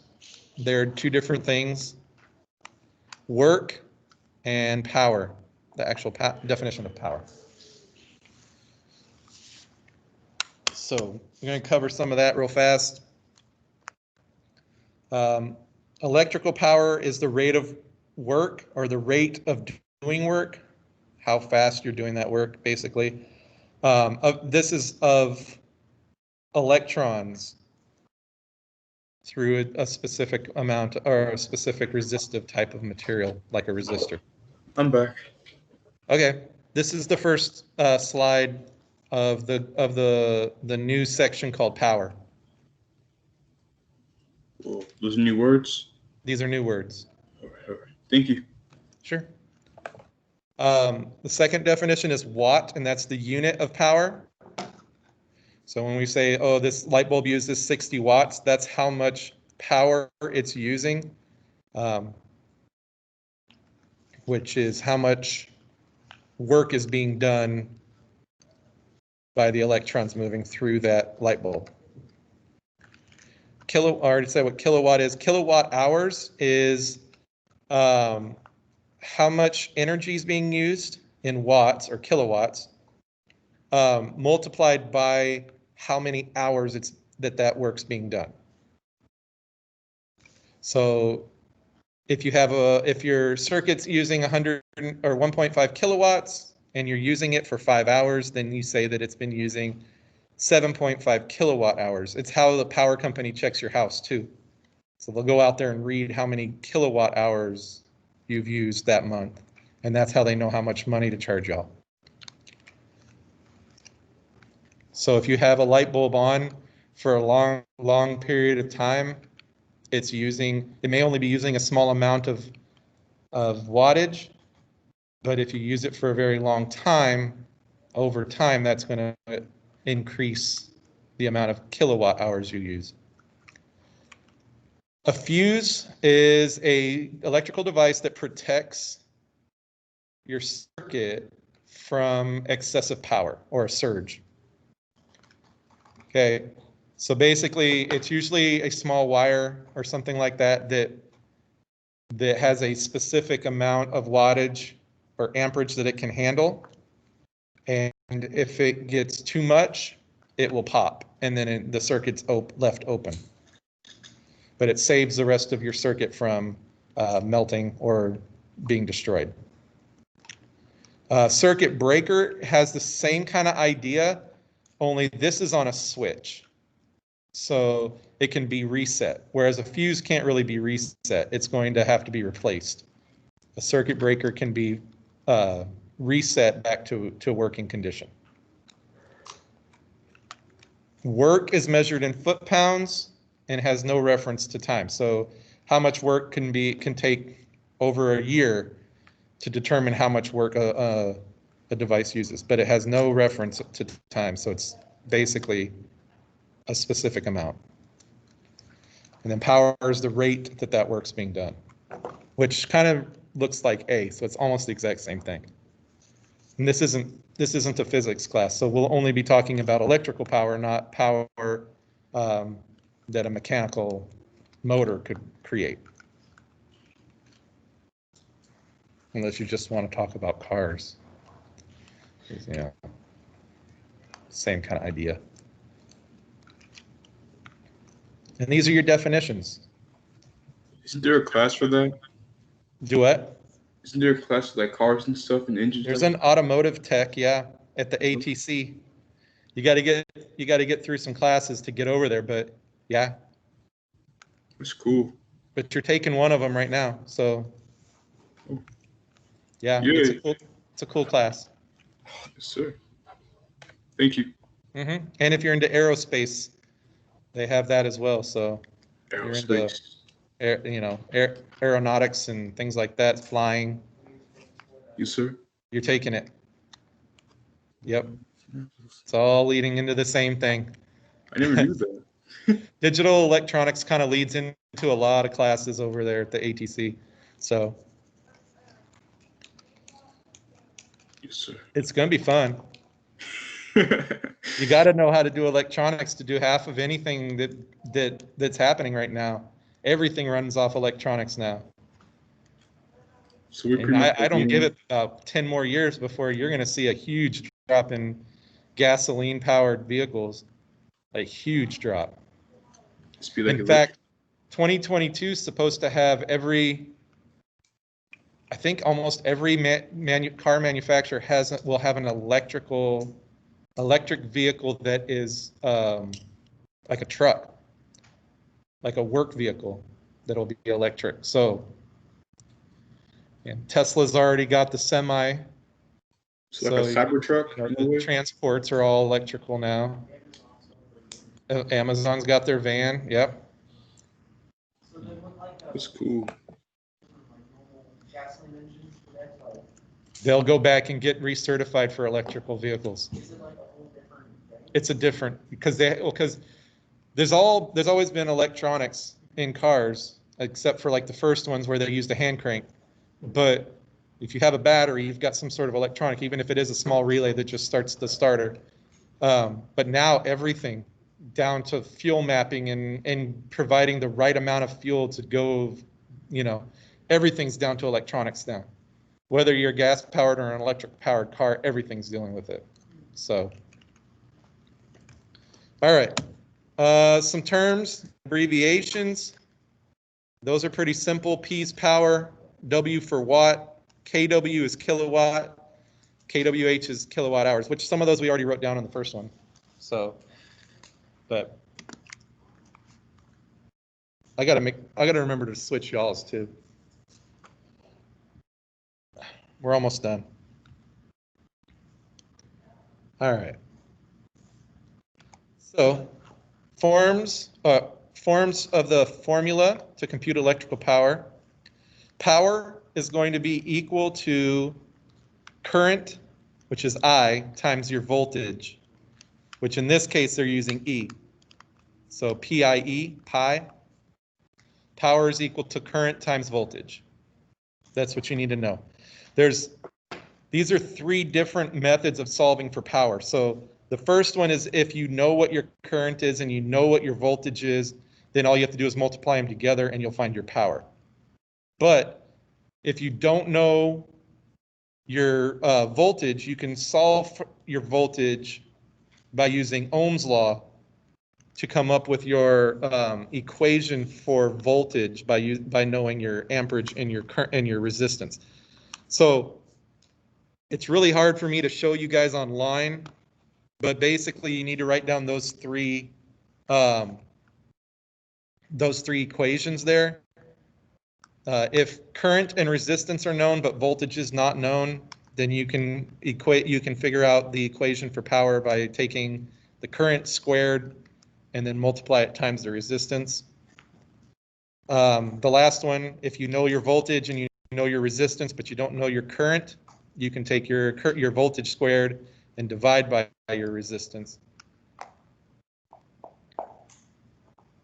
they're 2 different things. Work and power, the actual definition of power. So I'm going to cover some of that real fast. Electrical power is the rate of work or the rate of doing work. how fast you're doing that work, basically. This is of electrons through a specific amount or a specific resistive type of material, like a resistor. I'm back. Okay, this is the first slide of the new section called power. Well, those are new words. These are new words. All right, all right. Thank you. Sure. The second definition is watt, and that's the unit of power. So when we say, oh, this light bulb uses 60 watts, that's how much power it's using, which is how much work is being done by the electrons moving through that light bulb. I already said what kilowatt is. Kilowatt hours is how much energy is being used in watts or kilowatts, multiplied by how many hours that work's being done. So if your circuit's using 100 or 1.5 kilowatts and you're using it for 5 hours, then you say that it's been using 7.5 kilowatt hours. It's how the power company checks your house too. So they'll go out there and read how many kilowatt hours you've used that month. And that's how they know how much money to charge y'all. So if you have a light bulb on for a long period of time, it may only be using a small amount of wattage, but if you use it for a very long time, over time, that's going to increase the amount of kilowatt hours you use. A fuse is an electrical device that protects your circuit from excessive power or a surge. Okay, so basically it's usually a small wire or something like that that has a specific amount of wattage or amperage that it can handle. And if it gets too much, it will pop and then the circuit's left open. But it saves the rest of your circuit from melting or being destroyed. Circuit breaker has the same kind of idea, only this is on a switch. So it can be reset, whereas a fuse can't really be reset. It's going to have to be replaced. A circuit breaker can be reset back to working condition. Work is measured in foot-pounds and has no reference to time. So how much work can take over a year to determine how much work a device uses, but it has no reference to time. So it's basically a specific amount. And then power is the rate that work's being done, which kind of looks like A, so it's almost the exact same thing. And this isn't a physics class, so we'll only be talking about electrical power, not power that a mechanical motor could create. Unless you just want to talk about cars. Yeah, same kind of idea. And these are your definitions. Isn't there a class for that? Do what? Isn't there a class for like cars and stuff and engines? There's an automotive tech, yeah, at the ATC. You got to get through some classes to get over there, but yeah. That's cool. But you're taking one of them right now, so yeah, Yeah. it's a cool class. Yes, sir. Thank you. Mm-hmm. And if you're into aerospace, they have that as well. So Aerospace. you're into aeronautics and things like that, flying. Yes, sir. You're taking it. Yep. It's all leading into the same thing. I never knew that. Digital electronics kind of leads into a lot of classes over there at the ATC. So Yes, sir. it's going to be fun. You got to know how to do electronics to do half of anything that's happening right now. Everything runs off electronics now. So we're pretty And much I don't give it about 10 more years before you're going to see a huge drop in gasoline-powered vehicles. A huge drop. be like In fact, 2022 is supposed to have every I think almost every car manufacturer will have an electric vehicle that is like a truck, like a work vehicle that'll be electric. So, and Tesla's already got the semi. It's like a Cybertruck. You know, the transports are all electrical now. Amazon's got their van. Yep. That's cool. They'll go back and get recertified for electrical vehicles. Is it like a whole different thing? It's a different because there's always been electronics in cars except for like the first ones where they used a hand crank. But if you have a battery, you've got some sort of electronic, even if it is a small relay that just starts the starter. But now everything down to fuel mapping and providing the right amount of fuel to go, you know, everything's down to electronics now. Whether you're gas powered or an electric powered car, everything's dealing with it. So, all right. Some terms, abbreviations. Those are pretty simple. P is power, W for watt, kW is kilowatt, kWh is kilowatt hours, which some of those we already wrote down on the first one. So, but I gotta remember to switch y'all's too. We're almost done. All right. So, forms of the formula to compute electrical power. Power is going to be equal to current, which is I, times your voltage, which in this case they're using E. So PIE, pi. Power is equal to current times voltage. That's what you need to know. These are three different methods of solving for power. So the first one is if you know what your current is and you know what your voltage is, then all you have to do is multiply them together and you'll find your power. But if you don't know your voltage, you can solve your voltage by using Ohm's law to come up with your equation for voltage by knowing your amperage and your resistance. So it's really hard for me to show you guys online, but basically you need to write down those three equations there. If current and resistance are known but voltage is not known, then you can figure out the equation for power by taking the current squared and then multiply it times the resistance. The last one, if you know your voltage and you know your resistance but you don't know your current, you can take your voltage squared and divide by your resistance.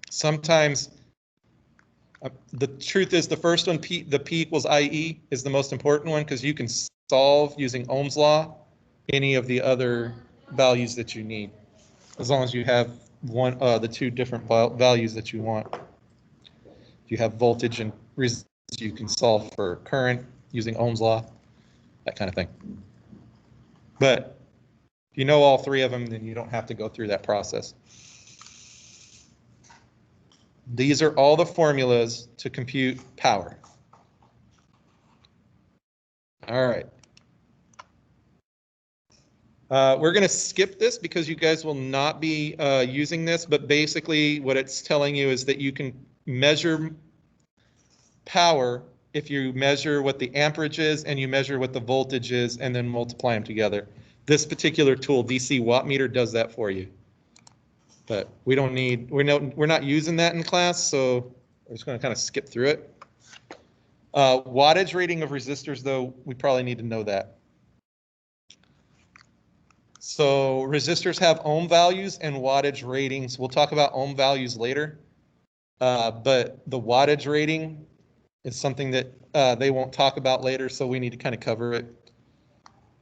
Sometimes the truth is the first one, the P equals IE, is the most important one because you can solve using Ohm's law any of the other values that you need, as long as you have the two different values that you want. If you have voltage and resistance, you can solve for current using Ohm's law, that kind of thing. But if you know all three of them, then you don't have to go through that process. These are all the formulas to compute power. All right. We're going to skip this because you guys will not be using this, but basically what it's telling you is that you can measure power if you measure what the amperage is and you measure what the voltage is and then multiply them together. This particular tool, DC Wattmeter, does that for you. But we don't need, we're not using that in class, so I'm just going to kind of skip through it. Wattage rating of resistors, though, we probably need to know that. So resistors have ohm values and wattage ratings. We'll talk about ohm values later, but the wattage rating is something that they won't talk about later, so we need to kind of cover it.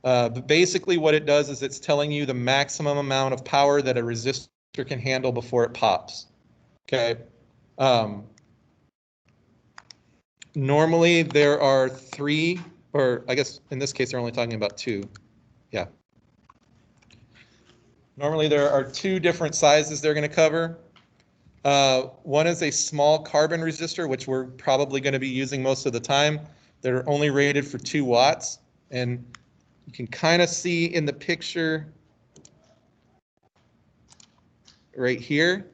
But basically what it does is it's telling you the maximum amount of power that a resistor can handle before it pops. Okay. Normally there are three, or I guess in this case they're only talking about two. Yeah. Normally there are two different sizes they're going to cover. One is a small carbon resistor, which we're probably going to be using most of the time. that are only rated for 2 watts. And you can kind of see in the picture right here,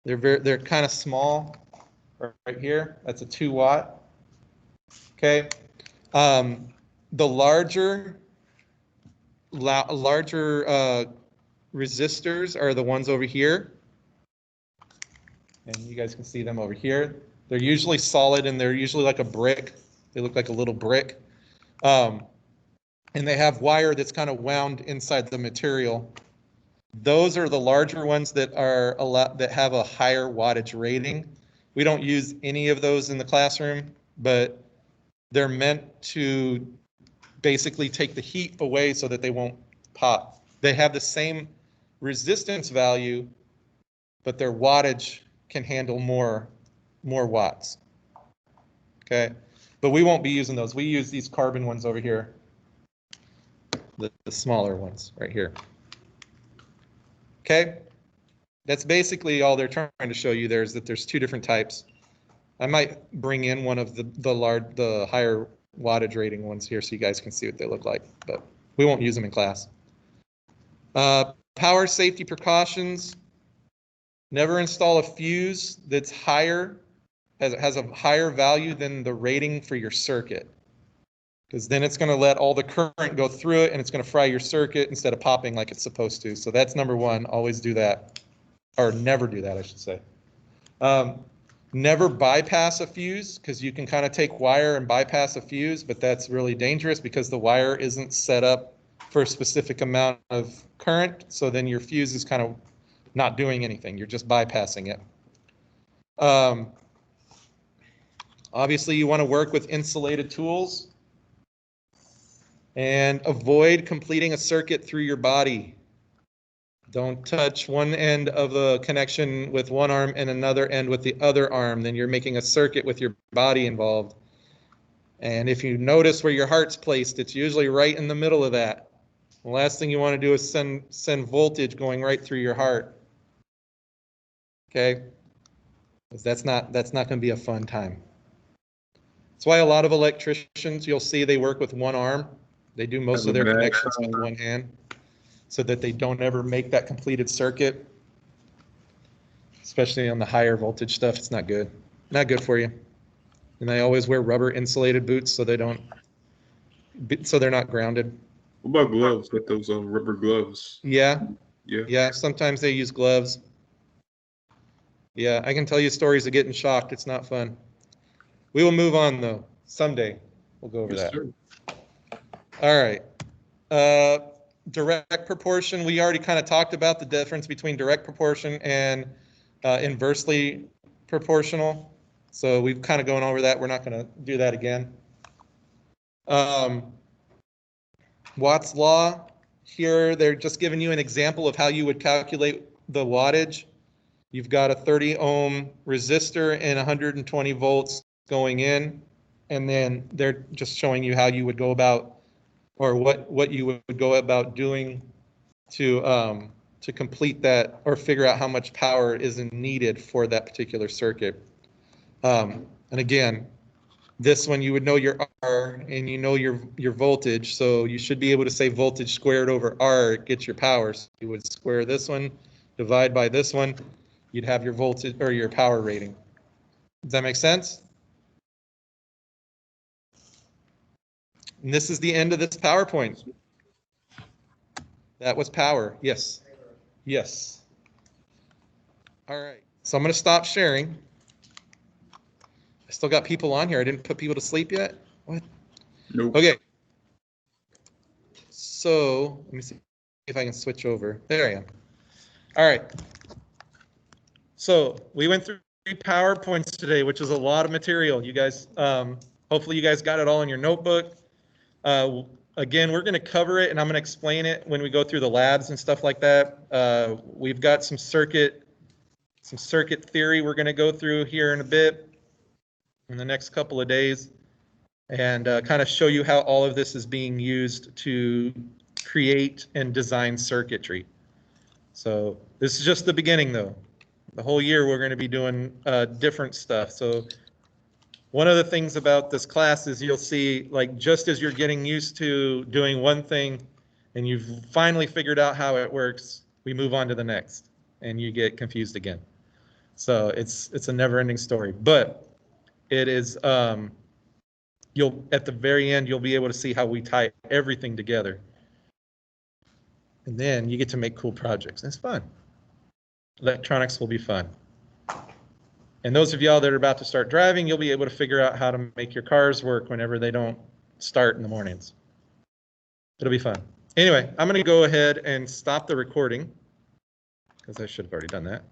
they're kind of small right here. That's a 2 watt. Okay. The larger resistors are the ones over here. And you guys can see them over here. They're usually solid and they're usually like a brick. They look like a little brick. And they have wire that's kind of wound inside the material. Those are the larger ones that have a higher wattage rating. We don't use any of those in the classroom, but they're meant to basically take the heat away so that they won't pop. They have the same resistance value, but their wattage can handle more watts. Okay, but we won't be using those. We use these carbon ones over here, the smaller ones right here. Okay, that's basically all they're trying to show you there, is that there's 2 different types. I might bring in one of the higher wattage rating ones here so you guys can see what they look like, but we won't use them in class. Power safety precautions. Never install a fuse that's higher, has a higher value than the rating for your circuit, because then it's going to let all the current go through it and it's going to fry your circuit instead of popping like it's supposed to. So that's number 1. Always do that, or never do that, I should say. Never bypass a fuse, because you can kind of take wire and bypass a fuse, but that's really dangerous because the wire isn't set up for a specific amount of current. So then your fuse is kind of not doing anything. You're just bypassing it. Obviously, you want to work with insulated tools and avoid completing a circuit through your body. Don't touch one end of the connection with one arm and another end with the other arm. Then you're making a circuit with your body involved. And if you notice where your heart's placed, it's usually right in the middle of that. The last thing you want to do is send voltage going right through your heart. Okay? Because that's not going to be a fun time. That's why a lot of electricians, you'll see they work with one arm. They do most of their connections with one hand, so that they don't ever make that completed circuit. Especially on the higher voltage stuff, it's not good. Not good for you. And they always wear rubber insulated boots so they're not grounded. What about gloves? Like those rubber gloves? Yeah. Yeah. Yeah, sometimes they use gloves. Yeah, I can tell you stories of getting shocked. It's not fun. We will move on though. Someday we'll go over that. Sir. All right. Direct proportion, we already kind of talked about the difference between direct proportion and inversely proportional. So we've kind of gone over that. We're not going to do that again. Watt's law, here they're just giving you an example of how you would calculate the wattage. You've got a 30 ohm resistor and 120 volts going in, and then they're just showing you how you would go about, or what you would go about doing to complete that, or figure out how much power is needed for that particular circuit. And again, this one you would know your R and you know your voltage, so you should be able to say voltage squared over R gets your power. So you would square this one, divide by this one, you'd have your voltage or your power rating. Does that make sense? And this is the end of this PowerPoint. That was power. Yes. Yes. All right. So I'm going to stop sharing. I still got people on here. I didn't put people to sleep yet. What? Nope. Okay. So let me see if I can switch over. There I am. All right. So we went through 3 PowerPoints today, which is a lot of material. You guys, hopefully you guys got it all in your notebook. Again, we're going to cover it and I'm going to explain it when we go through the labs and stuff like that. We've got some circuit theory we're going to go through here in a bit, in the next couple of days, and kind of show you how all of this is being used to create and design circuitry. So this is just the beginning though. The whole year we're going to be doing different stuff. So one of the things about this class is you'll see, like, just as you're getting used to doing one thing and you've finally figured out how it works, we move on to the next and you get confused again. So it's a never-ending story, but it is, you'll, at the very end, you'll be able to see how we tie everything together. And then you get to make cool projects. It's fun. Electronics will be fun. And those of y'all that are about to start driving, you'll be able to figure out how to make your cars work whenever they don't start in the mornings. It'll be fun. Anyway, I'm going to go ahead and stop the recording because I should have already done that.